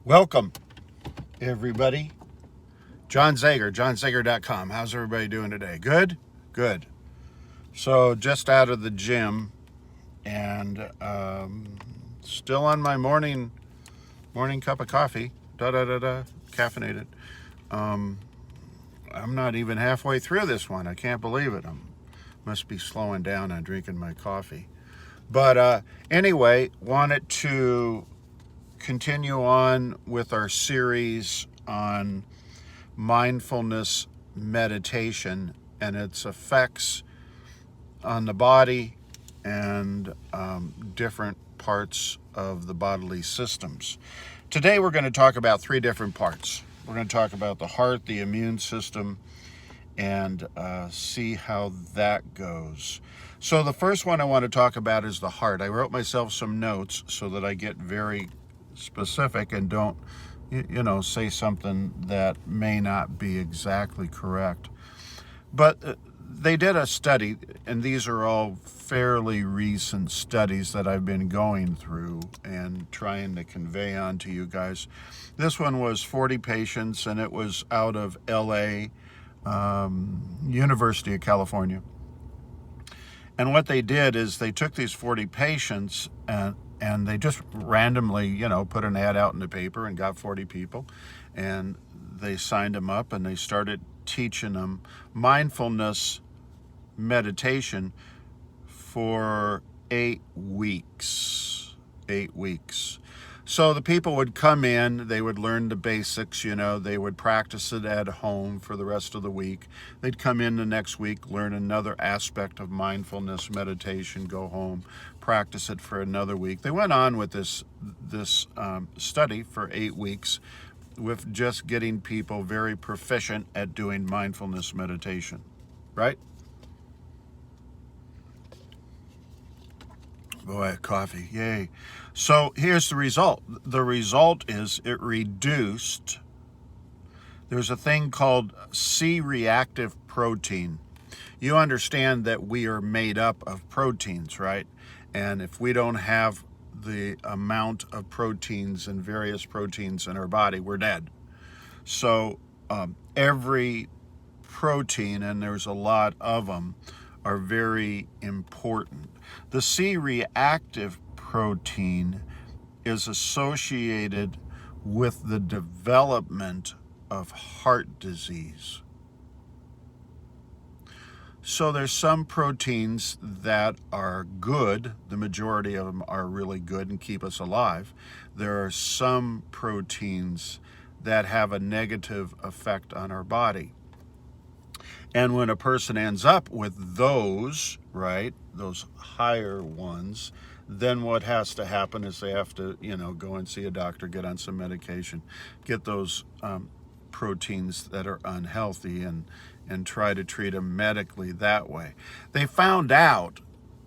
Welcome, everybody. John Zager, johnzager.com. How's everybody doing today? Good? Good. So, just out of the gym and still on my morning cup of coffee. Caffeinated. I'm not even halfway through this one. I can't believe it. I must be slowing down on drinking my coffee. But anyway, wanted to continue on with our series on mindfulness meditation and its effects on the body and different parts of the bodily systems. Today we're going to talk about three different parts. We're going to talk about the heart, the immune system, and see how that goes. So the first one I want to talk about is the heart. I wrote myself some notes so that I get very specific and don't say something that may not be exactly correct. But they did a study, and these are all fairly recent studies that I've been going through and trying to convey on to you guys. This one was 40 patients, and it was out of LA, University of California. And what they did is they took these 40 patients and they just randomly, put an ad out in the paper and got 40 people, and they signed them up and they started teaching them mindfulness meditation for 8 weeks. 8 weeks. So the people would come in, they would learn the basics, they would practice it at home for the rest of the week. They'd come in the next week, learn another aspect of mindfulness meditation, go home, practice it for another week. They went on with this study for 8 weeks with just getting people very proficient at doing mindfulness meditation, right? Boy, coffee, yay. So here's the result. The result is it reduced, there's a thing called C-reactive protein. You understand that we are made up of proteins, right? And if we don't have the amount of proteins and various proteins in our body, we're dead. So every protein, and there's a lot of them, are very important. The C-reactive protein is associated with the development of heart disease. So there's some proteins that are good. The majority of them are really good and keep us alive. There are some proteins that have a negative effect on our body. And when a person ends up with those, right, those higher ones, then what has to happen is they have to, go and see a doctor, get on some medication, get those proteins that are unhealthy and try to treat them medically that way. They found out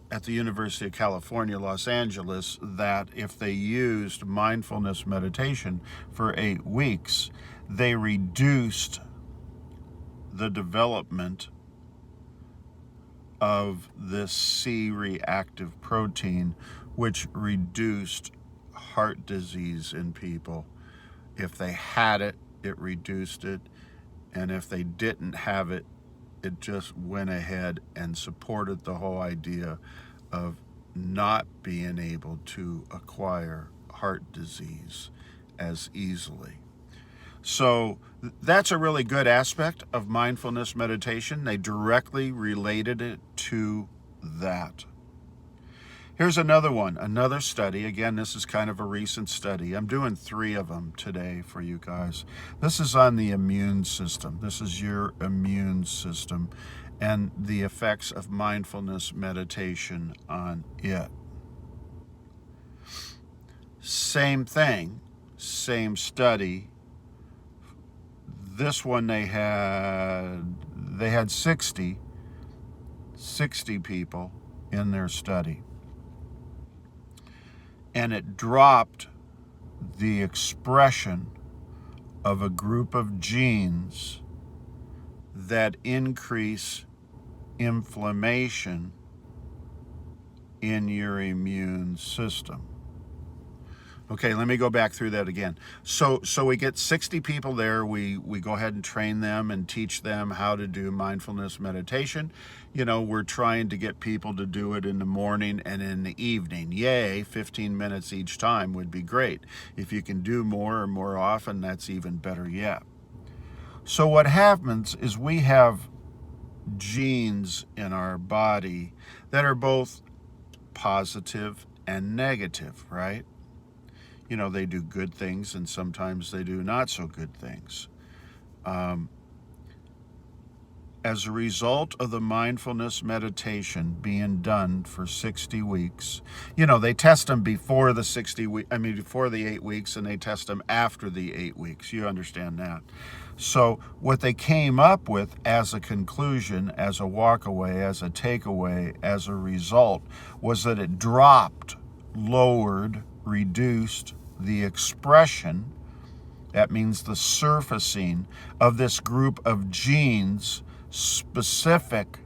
at the University of California, Los Angeles, that if they used mindfulness meditation for 8 weeks, they reduced the development of this C-reactive protein, which reduced heart disease in people. If they had it, it reduced it. And if they didn't have it, it just went ahead and supported the whole idea of not being able to acquire heart disease as easily. So that's a really good aspect of mindfulness meditation. They directly related it to that. Here's another one, another study. Again, this is kind of a recent study. I'm doing 3 of them today for you guys. This is on the immune system. This is your immune system and the effects of mindfulness meditation on it. Same thing, same study. This one they had 60 people in their study. And it dropped the expression of a group of genes that increase inflammation in your immune system. Okay, let me go back through that again. So we get 60 people there. We go ahead and train them and teach them how to do mindfulness meditation. You know, we're trying to get people to do it in the morning and in the evening. Yay, 15 minutes each time would be great. If you can do more or more often, that's even better yet. So what happens is we have genes in our body that are both positive and negative, right? You know, they do good things and sometimes they do not so good things. As a result of the mindfulness meditation being done for 60 weeks, you know, they test them before the before the 8 weeks, and they test them after the 8 weeks. You understand that. So what they came up with as a conclusion, as a walkaway, as a takeaway, as a result, was that it dropped, lowered, reduced the expression, that means the surfacing, of this group of genes specific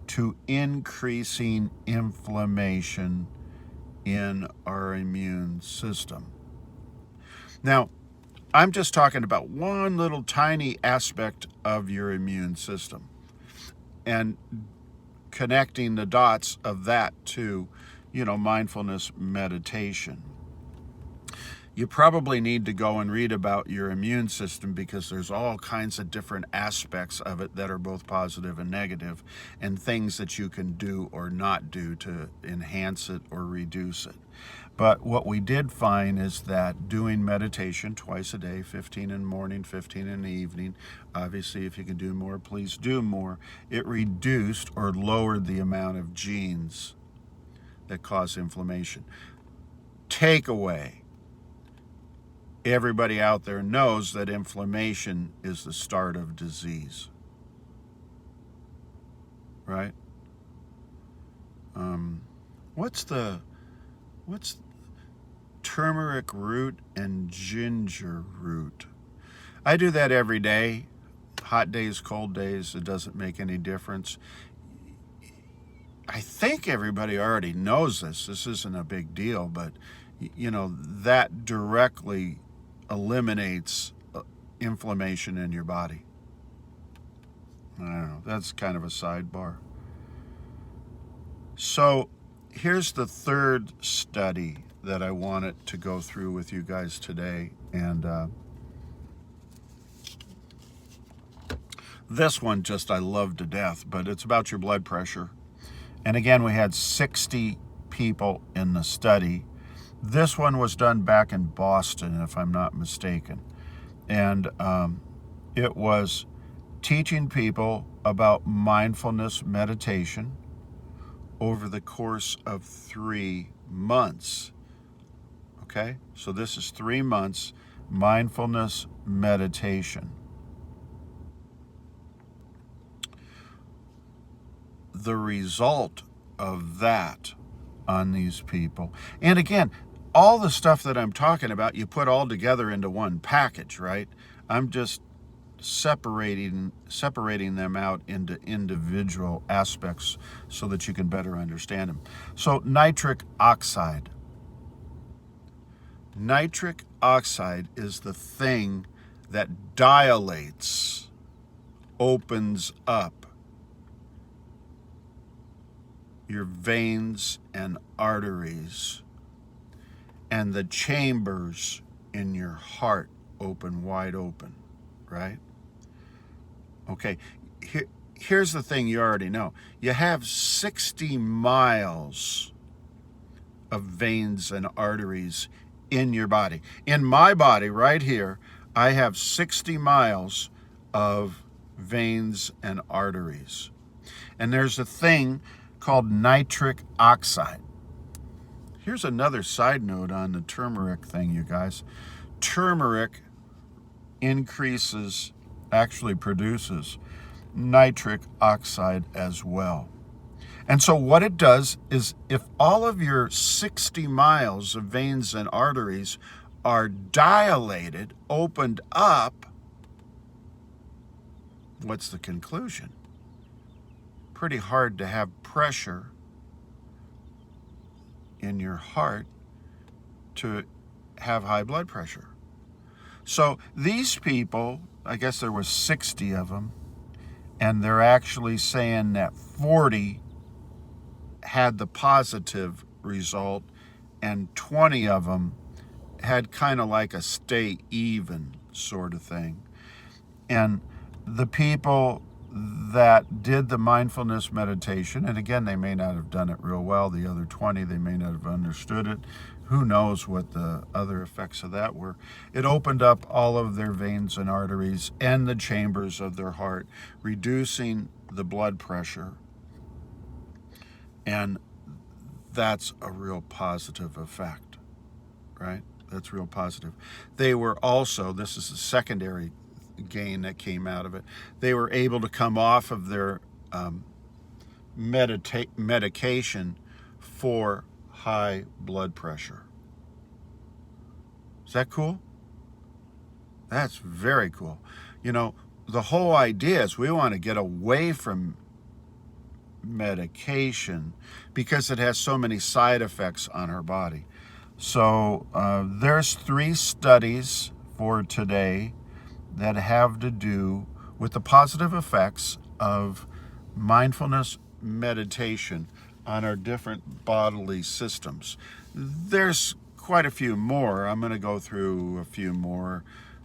to increasing inflammation in our immune system. Now, I'm just talking about one little tiny aspect of your immune system and connecting the dots of that to, you know, mindfulness meditation. You probably need to go and read about your immune system because there's all kinds of different aspects of it that are both positive and negative, and things that you can do or not do to enhance it or reduce it. But what we did find is that doing meditation twice a day, 15 in the morning, 15 in the evening, obviously if you can do more, please do more, it reduced or lowered the amount of genes that cause inflammation. Takeaway. Everybody out there knows that inflammation is the start of disease, right? What's turmeric root and ginger root? I do that every day. Hot days, cold days, it doesn't make any difference. I think everybody already knows this. This isn't a big deal, but you know, that directly eliminates inflammation in your body. I don't know, that's kind of a sidebar. So here's the third study that I wanted to go through with you guys today. And this one just I love to death, but it's about your blood pressure. And again, we had 60 people in the study. This one was done back in Boston, if I'm not mistaken. And it was teaching people about mindfulness meditation over the course of 3 months. Okay? So this is 3 months mindfulness meditation. The result of that on these people, and again, all the stuff that I'm talking about, you put all together into one package, right? I'm just separating them out into individual aspects so that you can better understand them. So nitric oxide. Nitric oxide is the thing that dilates, opens up your veins and arteries, and the chambers in your heart open wide open, right? Okay, here's the thing you already know. You have 60 miles of veins and arteries in your body. In my body, right here, I have 60 miles of veins and arteries. And there's a thing called nitric oxide. Here's another side note on the turmeric thing, you guys. Turmeric actually produces nitric oxide as well. And so what it does is, if all of your 60 miles of veins and arteries are dilated, opened up, what's the conclusion? Pretty hard to have pressure in your heart to have high blood pressure. So these people, I guess there was 60 of them, and they're actually saying that 40 had the positive result and 20 of them had kind of like a stay even sort of thing. And the people that did the mindfulness meditation, and again, they may not have done it real well. The other 20, they may not have understood it. Who knows what the other effects of that were. It opened up all of their veins and arteries and the chambers of their heart, reducing the blood pressure. And that's a real positive effect, right? That's real positive. They were also, this is a secondary gain that came out of it, they were able to come off of their medication for high blood pressure. Is that cool? That's very cool. You know, the whole idea is we want to get away from medication because it has so many side effects on our body. So there's 3 studies for today that have to do with the positive effects of mindfulness meditation on our different bodily systems. There's quite a few more. I'm going to go through a few more.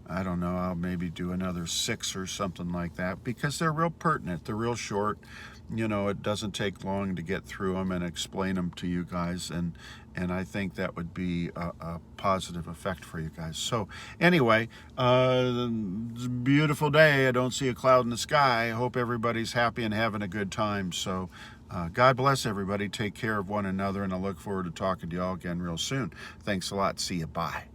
I don't know, I'll maybe do another 6 or something like that because they're real pertinent. They're real short. You know, it doesn't take long to get through them and explain them to you guys, and I think that would be a positive effect for you guys. So anyway, it's a beautiful day. I don't see a cloud in the sky. I hope everybody's happy and having a good time. So God bless everybody. Take care of one another, and I look forward to talking to you all again real soon. Thanks a lot. See you. Bye.